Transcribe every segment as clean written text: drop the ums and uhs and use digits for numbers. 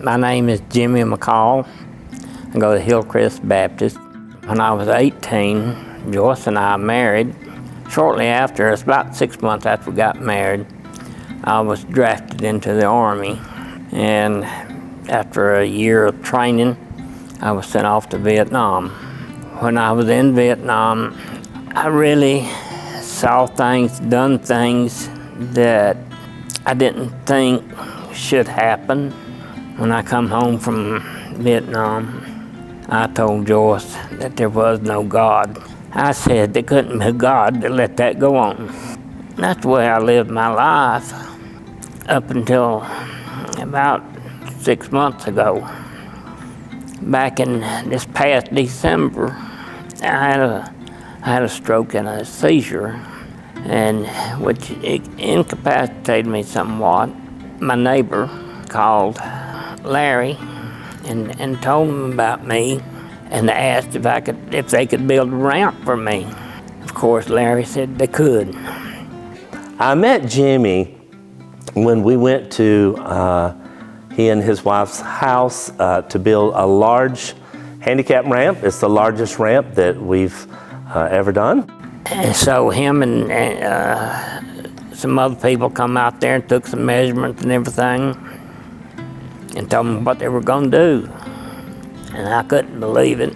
My name is Jimmy McCall. I go to Hillcrest Baptist. When I was 18, Joyce and I married. Shortly after, it's about 6 months after we got married, I was drafted into the Army. And after a year of training, I was sent off to Vietnam. When I was in Vietnam, I really saw things, done things that I didn't think should happen. When I come home from Vietnam, I told Joyce that there was no God. I said there couldn't be a God to let that go on. That's the way I lived my life up until about 6 months ago. Back in this past December, I had a stroke and a seizure, and which incapacitated me somewhat. My neighbor called Larry and told him about me and asked if they could build a ramp for me. Of course, Larry said they could. I met Jimmy when we went to he and his wife's house to build a large handicap ramp. It's the largest ramp that we've ever done. And so him and some other people come out there and took some measurements and everything and told them what they were going to do. And I couldn't believe it.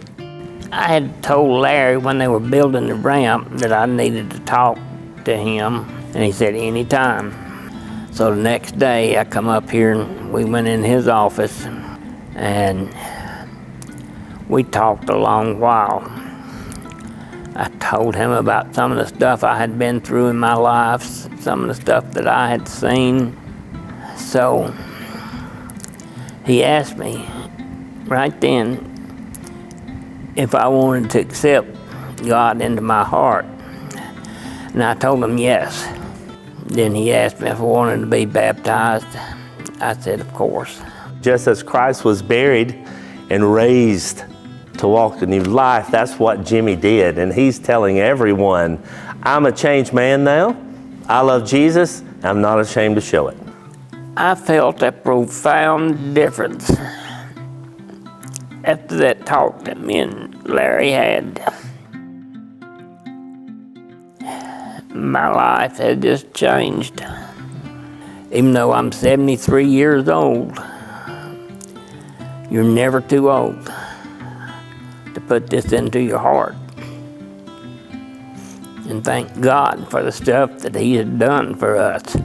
I had told Larry when they were building the ramp that I needed to talk to him, and he said anytime. So the next day I come up here and we went in his office and we talked a long while. I told him about some of the stuff I had been through in my life, some of the stuff that I had seen. So he asked me right then if I wanted to accept God into my heart. And I told him yes. Then he asked me if I wanted to be baptized. I said, of course. Just as Christ was buried and raised to walk a new life, that's what Jimmy did. And he's telling everyone, I'm a changed man now. I love Jesus. I'm not ashamed to show it. I felt a profound difference after that talk that me and Larry had. My life had just changed. Even though I'm 73 years old, you're never too old to put this into your heart and thank God for the stuff that He has done for us.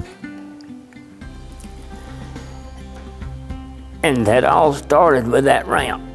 And that all started with that ramp.